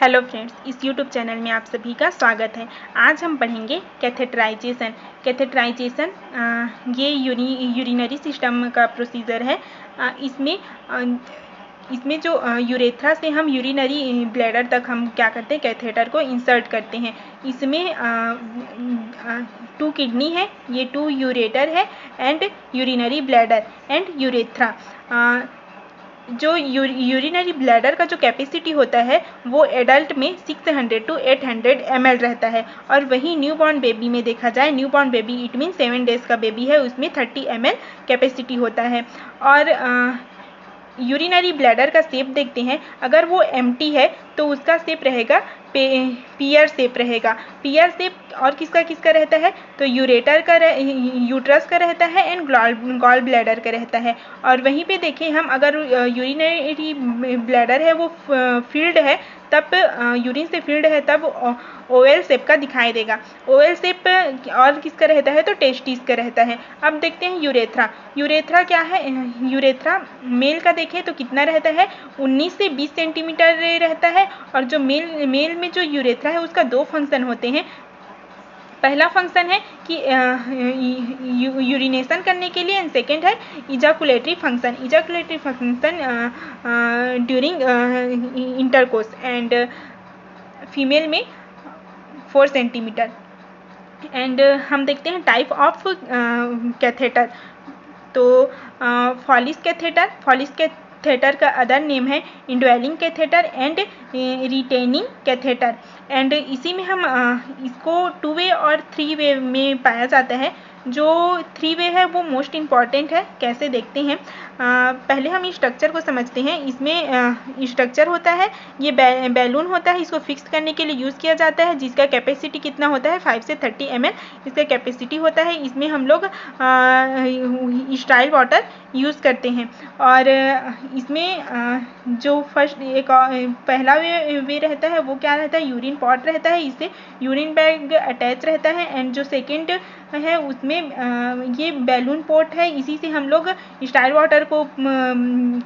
Hello friends, इस YouTube channel में आप सभी का स्वागत है। आज हम पढ़ेंगे कैथेटराइजेशन। कैथेटराइजेशन ये यूरिनरी सिस्टम का प्रोसीजर है। इसमें जो यूरेथ्रा से हम यूरिनरी ब्लैडर तक हम क्या करते हैं, कैथेटर को इंसर्ट करते हैं। इसमें 2 किडनी है, ये 2 यूरेटर है and urinary bladder and urethra. जो यूरिनरी ब्लैडर का जो कैपेसिटी होता है वो एडल्ट में 600 to 800 ml रहता है, और वही न्यूबॉर्न बेबी में देखा जाए, newborn baby it mean 7 days का बेबी है, उसमें 30 ml कैपेसिटी होता है। और यूरिनरी ब्लैडर का शेप देखते हैं, अगर वो एम्प्टी है तो उसका शेप रहेगा पियर शेप रहेगा। पियर शेप और किसका किसका रहता है, तो यूरेटर का यूट्रस का रहता है एंड गॉल ब्लैडर का रहता है। और वहीं पे देखें हम, अगर यूरिनरी ब्लैडर है वो फील्ड है, तब यूरिन से फील्ड है तब ओवल शेप का दिखाई देगा। ओवल शेप और किसका रहता है, तो टेस्टिस का रहता है। अब देखते हैं यूरेथ्रा। यूरेथ्रा क्या है, यूरेथ्रा मेल का देखें तो कितना रहता है, 19 से 20 सेंटीमीटर रहता है। और जो मेल में जो यूरेथ्रा है उसका 2 फंक्शन होते हैं। पहला फंक्शन है कि यूरिनेशन करने के लिए, एंड सेकेंड है ejaculatory function. Ejaculatory function during intercourse, and female में 4 सेंटीमीटर। एंड हम देखते हैं टाइप ऑफ कैथेटर। तो फॉलिस कैथेटर का अदर नेम है indwelling catheter and retaining catheter. And इसी में हम इसको 2 वे और 3 वे में पाया जाता है। जो 3 वे है वो मोस्ट इम्पॉर्टेंट है। कैसे देखते हैं, पहले हम इस स्ट्रक्चर को समझते हैं। इसमें स्ट्रक्चर होता है, ये बैलून होता है, इसको फिक्स करने के लिए यूज़ किया जाता है, जिसका कैपेसिटी कितना होता है, 5 से 30 ml इसका कैपेसिटी होता है। इसमें हम लोग स्टाइल वाटर यूज़ करते हैं। और इसमें जो फर्स्ट पहला वे रहता है वो क्या रहता है, यूरिन पॉट रहता है, इससे यूरिन बैग अटैच रहता है। एंड जो सेकेंड है उसमें ये बैलून पोर्ट है, इसी से हम लोग स्टाइल वाटर को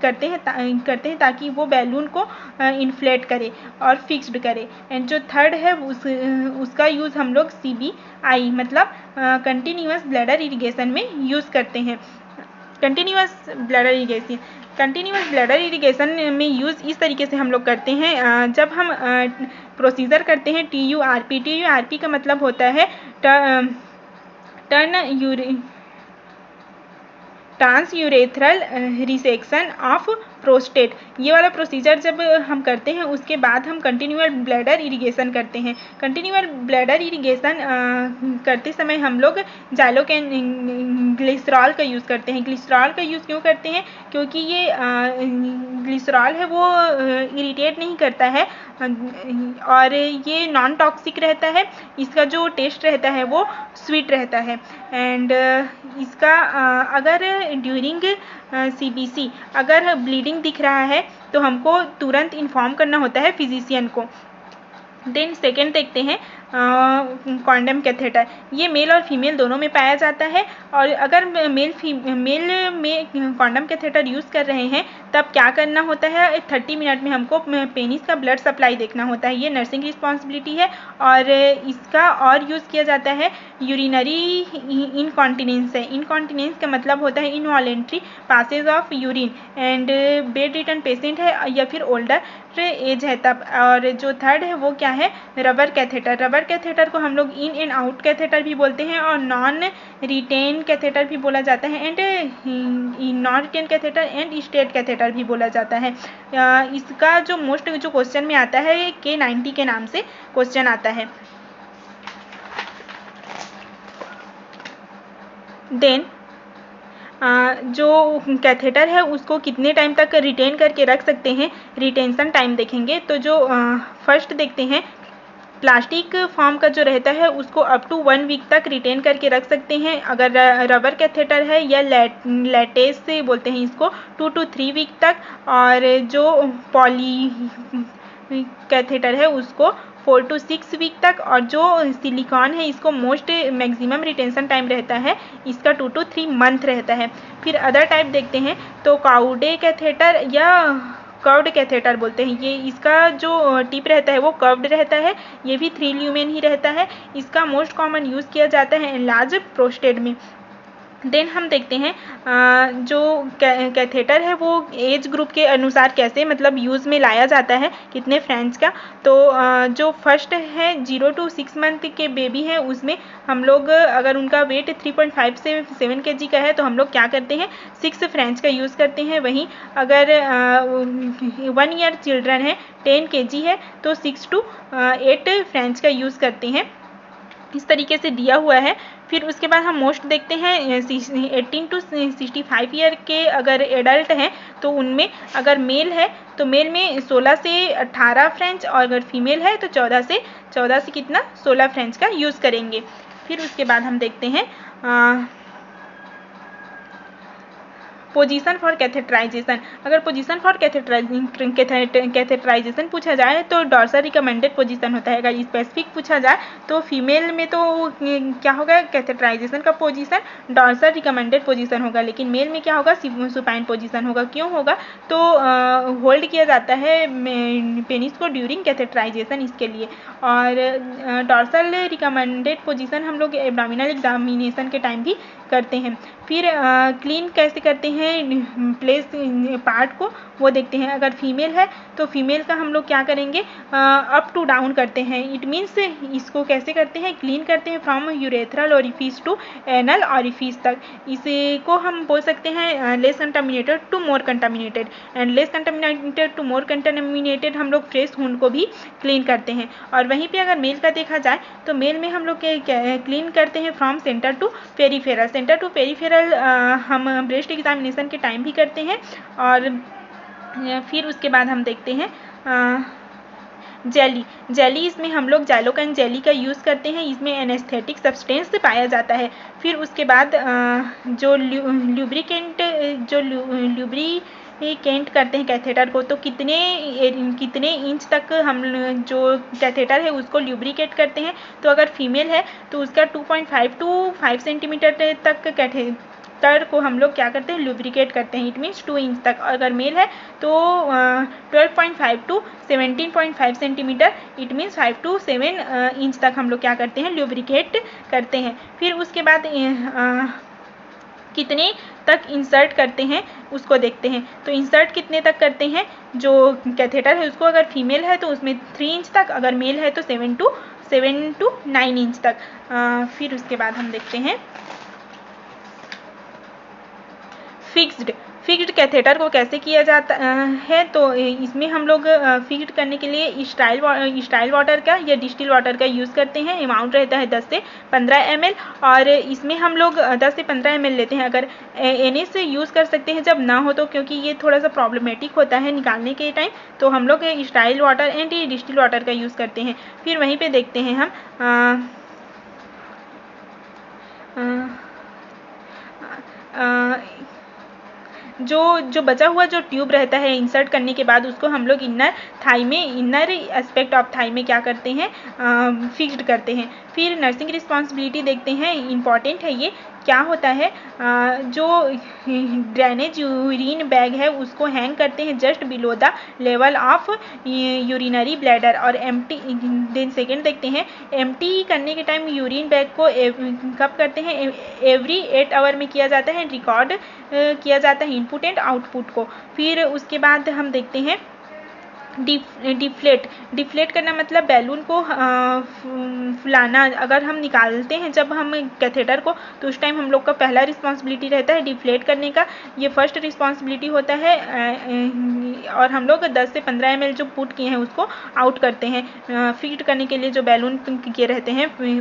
करते हैं ताकि वो बैलून को इन्फ्लेट करे और फिक्स्ड करे। एंड जो थर्ड है उसका यूज़ हम लोग CBI मतलब कंटिन्यूअस ब्लैडर इरिगेशन में यूज़ करते हैं। कंटिन्यूअस ब्लैडर इरिगेशन में यूज़ इस तरीके से हम लोग करते हैं। जब हम प्रोसीजर करते हैं TURP का मतलब होता है ट्रांसयूरेथ्रल रिसेक्शन ऑफ प्रोस्टेट। ये वाला प्रोसीजर जब हम करते हैं उसके बाद हम कंटिन्यूअल ब्लैडर इरिगेशन करते हैं। कंटिन्यूअल ब्लैडर इरिगेशन करते समय हम लोग ग्लिसरॉल का यूज़ करते हैं। ग्लिसरॉल का यूज़ क्यों करते हैं, क्योंकि ये ग्लिसरॉल है वो इरिटेट नहीं करता है और ये नॉन टॉक्सिक रहता है। इसका जो टेस्ट रहता है वो स्वीट रहता है। एंड इसका अगर ड्यूरिंग CBC अगर ब्लीडिंग दिख रहा है तो हमको तुरंत इन्फॉर्म करना होता है फिजिशियन को। देन सेकेंड देखते हैं कॉन्डम कैथेटर। ये मेल और फीमेल दोनों में पाया जाता है। और अगर मेल में कॉन्डम कैथेटर यूज़ कर रहे हैं तब क्या करना होता है, 30 मिनट में हमको पेनिस का ब्लड सप्लाई देखना होता है। ये नर्सिंग रिस्पॉन्सिबिलिटी है। और इसका और यूज़ किया जाता है यूरिनरी इनकॉन्टिनेंस है। इनकॉन्टिनेंस का मतलब होता है involuntary passage of urine, and bedridden patient है या फिर ओल्डर एज है तब। और जो थर्ड है वो क्या है, रबर कैथेटर। रबर कैथेटर को हम लोग इन एंड आउट कैथेटर भी बोलते हैं और नॉन रिटेन कैथेटर भी बोला जाता है, and non retained catheter and straight catheter भी बोला जाता है। इसका जो मोस्ट जो क्वेश्चन में आता है K90 के नाम से क्वेश्चन आता है। देन जो कैथेटर है उसको कितने टाइम तक रिटेन करके रख सकते हैं, रिटेंशन टाइम देखेंगे। तो जो फर्स्ट देखते हैं, प्लास्टिक फॉर्म का जो रहता है उसको अप टू 1 वीक तक रिटेन करके रख सकते हैं। अगर रबर कैथेटर है या लैटेस से बोलते हैं इसको, 2 to 3 वीक तक। और जो पॉली कैथेटर है उसको 4 to 6 वीक तक। और जो सिलिकॉन है इसको मोस्ट मैक्सिमम रिटेंशन टाइम रहता है इसका 2 to 3 मंथ रहता है। फिर अदर टाइप देखते हैं तो काउडे कैथेटर या कर्व्ड कैथेटर बोलते हैं। ये इसका जो टिप रहता है वो कर्व्ड रहता है, ये भी 3 ल्यूमेन ही रहता है। इसका मोस्ट कॉमन यूज़ किया जाता है लार्ज प्रोस्टेट में। देन हम देखते हैं जो कैथेटर है वो एज ग्रुप के अनुसार कैसे मतलब यूज़ में लाया जाता है, कितने फ्रेंच का। तो जो फर्स्ट है 0 to 6 मंथ के बेबी हैं उसमें हम लोग अगर उनका वेट 3.5 से 7 kg का है तो हम लोग क्या करते हैं 6 फ्रेंच का यूज़ करते हैं। वहीं अगर 1 ईयर चिल्ड्रन है 10 kg है तो 6 to 8 फ्रेंच का यूज़ करते हैं। इस तरीके से दिया हुआ है। फिर उसके बाद हम मोस्ट देखते हैं 18 to 65 ईयर के अगर एडल्ट हैं तो उनमें अगर मेल है तो मेल में 16 से 18 फ्रेंच और अगर फीमेल है तो 14 से कितना 16 फ्रेंच का यूज़ करेंगे। फिर उसके बाद हम देखते हैं पोजीशन फॉर कैथेटराइजेशन। अगर पोजीशन फॉर कैथेटराइजेशन पूछा जाए तो डॉर्सल रिकमेंडेड पोजीशन होता है। अगर स्पेसिफिक पूछा जाए तो फीमेल में तो क्या होगा कैथेटराइजेशन का पोजीशन डॉर्सल रिकमेंडेड पोजीशन होगा, लेकिन मेल में क्या होगा सुपाइन पोजीशन होगा। क्यों होगा तो होल्ड किया जाता है पेनिस को ड्यूरिंग कैथेटराइजेशन इसके लिए। और डॉर्सल रिकमेंडेड पोजीशन हम लोग एब्डोमिनल एग्जामिनेशन के टाइम भी करते हैं। फिर क्लीन कैसे करते हैं प्लेस पार्ट को वो देखते हैं। अगर फीमेल है तो फीमेल का हम लोग क्या करेंगे अप टू डाउन करते हैं। इट मीन्स इसको कैसे करते हैं क्लीन करते हैं from urethral orifice to anal orifice तक। इसको हम बोल सकते हैं less contaminated to more contaminated, and less contaminated to more contaminated हम लोग फ्रेश वुंड को भी क्लीन करते हैं। और वहीं पे अगर मेल का देखा जाए तो मेल में हम लोग क्लीन करते हैं from centre to peripheral. Centre to peripheral हम ब्रेस्ट एग्जामिनेशन के टाइम भी करते हैं। और फिर उसके बाद हम देखते हैं जेली इसमें हम लोग जाइलोकाइन जेली का यूज़ करते हैं। इसमें एनेस्थेटिक सब्सटेंस पाया जाता है। फिर उसके बाद जो ल्यूब्रिकेंट करते हैं कैथेटर को तो कितने इंच तक हम जो कैथेटर है उसको ल्यूब्रिकेट करते हैं। तो अगर फीमेल है तो उसका 2.5 to 5 सेंटीमीटर तक कैथेटर को हम लोग क्या करते हैं लुब्रिकेट करते हैं। इट मीन्स 2 इंच तक। अगर मेल है तो 12.5 to 17.5 centimetre, it means 5 to 7 inch तक हम लोग क्या करते हैं लुब्रिकेट करते हैं। फिर उसके बाद कितने तक इंसर्ट करते हैं उसको देखते हैं। तो इंसर्ट कितने तक करते हैं जो कैथेटर है उसको, अगर फीमेल है तो उसमें 3 इंच तक, अगर मेल है तो 7 to 9 इंच तक। फिर उसके बाद हम देखते हैं फिक्स्ड कैथेटर को कैसे किया जाता है। तो इसमें हम लोग फिक्स्ड करने के लिए स्टाइल वाटर का या डिस्टिल वाटर का यूज़ करते हैं। अमाउंट रहता है 10 से 15 ml और इसमें हम लोग 10 से 15 ml लेते हैं। अगर NS से यूज़ कर सकते हैं जब ना हो तो, क्योंकि ये थोड़ा सा प्रॉब्लमेटिक होता है निकालने के टाइम, तो हम लोग style water and distil water का यूज़ करते हैं। फिर वहीं पर देखते हैं हम जो बचा हुआ जो ट्यूब रहता है इंसर्ट करने के बाद उसको हम लोग इनर एस्पेक्ट ऑफ थाई में क्या करते हैं फिक्स्ड करते हैं। फिर नर्सिंग रिस्पॉन्सिबिलिटी देखते हैं, इम्पॉर्टेंट है ये। क्या होता है जो ड्रेनेज यूरिन बैग है उसको हैंग करते हैं just below the level of urinary bladder. और एम्प्टी देन सेकेंड देखते हैं एम्प्टी करने के टाइम यूरिन बैग को कब करते हैं एवरी 8 आवर में किया जाता है। रिकॉर्ड किया जाता है इनपुट एंड आउटपुट को। फिर उसके बाद हम देखते हैं डिफ्लेट करना मतलब बैलून को फुलाना। अगर हम निकालते हैं जब हम कैथेटर को तो उस टाइम हम लोग का पहला रिस्पॉन्सिबिलिटी रहता है डिफ्लेट करने का, ये फर्स्ट रिस्पॉन्सिबिलिटी होता है। और हम लोग 10 से 15 ml जो पुट किए हैं उसको आउट करते हैं। फिट करने के लिए जो बैलून किए रहते हैं